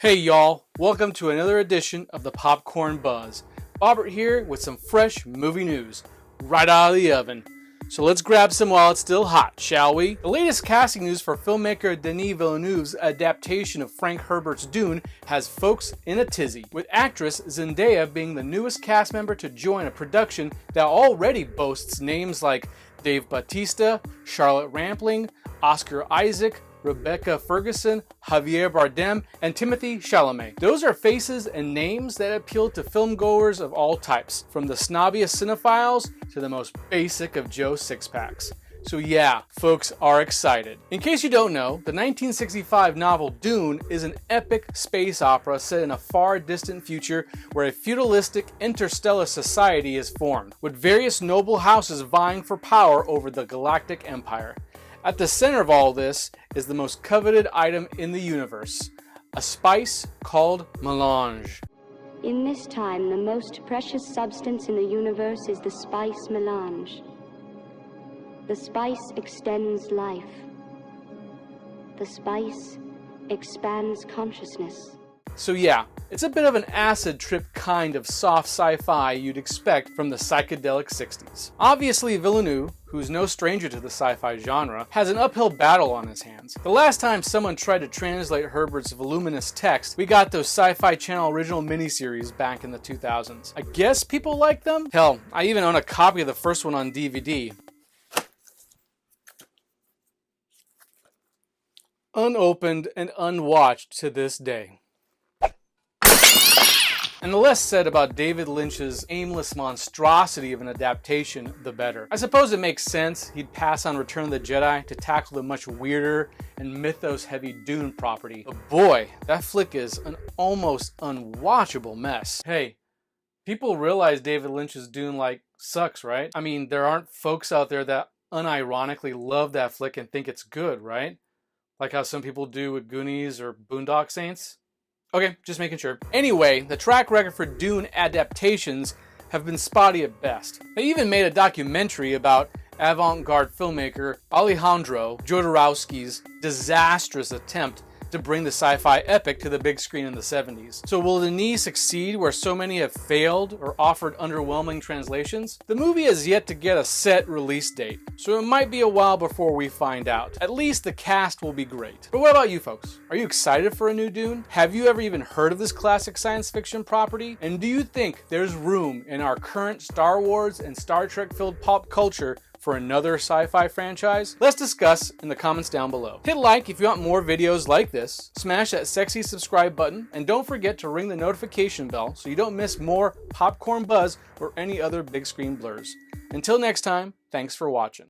Hey y'all, welcome to another edition of the Popcorn Buzz. Bobbert here with some fresh movie news, right out of the oven. So let's grab some while it's still hot, shall we? The latest casting news for filmmaker Denis Villeneuve's adaptation of Frank Herbert's Dune has folks in a tizzy, with actress Zendaya being the newest cast member to join a production that already boasts names like Dave Bautista, Charlotte Rampling, Oscar Isaac, Rebecca Ferguson, Javier Bardem, and Timothée Chalamet. Those are faces and names that appeal to filmgoers of all types, from the snobbiest cinephiles to the most basic of Joe Sixpacks. So yeah, folks are excited. In case you don't know, the 1965 novel Dune is an epic space opera set in a far distant future where a feudalistic interstellar society is formed, with various noble houses vying for power over the galactic empire. At the center of all this is the most coveted item in the universe, a spice called melange. In this time, the most precious substance in the universe is the spice melange. The spice extends life. The spice expands consciousness. So yeah, it's a bit of an acid trip kind of soft sci-fi you'd expect from the psychedelic 60s. Obviously, Villeneuve, who's no stranger to the sci-fi genre, has an uphill battle on his hands. The last time someone tried to translate Herbert's voluminous text, we got those Sci-Fi Channel original miniseries back in the 2000s. I guess people like them? Hell, I even own a copy of the first one on DVD. Unopened and unwatched to this day. And the less said about David Lynch's aimless monstrosity of an adaptation, the better. I suppose it makes sense he'd pass on Return of the Jedi to tackle the much weirder and mythos-heavy Dune property. But boy, that flick is an almost unwatchable mess. Hey, people realize David Lynch's Dune, sucks, right? I mean, there aren't folks out there that unironically love that flick and think it's good, right? Like how some people do with Goonies or Boondock Saints. Okay, just making sure. Anyway, the track record for Dune adaptations have been spotty at best. They even made a documentary about avant-garde filmmaker Alejandro Jodorowsky's disastrous attempt to bring the sci-fi epic to the big screen in the 70s. So will Denis succeed where so many have failed or offered underwhelming translations? The movie has yet to get a set release date, so it might be a while before we find out. At least the cast will be great. But what about you folks? Are you excited for a new Dune? Have you ever even heard of this classic science fiction property? And do you think there's room in our current Star Wars and Star Trek filled pop culture for another sci-fi franchise? Let's discuss in the comments down below. Hit like if you want more videos like this, smash that sexy subscribe button, and don't forget to ring the notification bell so you don't miss more Popcorn Buzz or any other big screen blurs. Until next time, thanks for watching.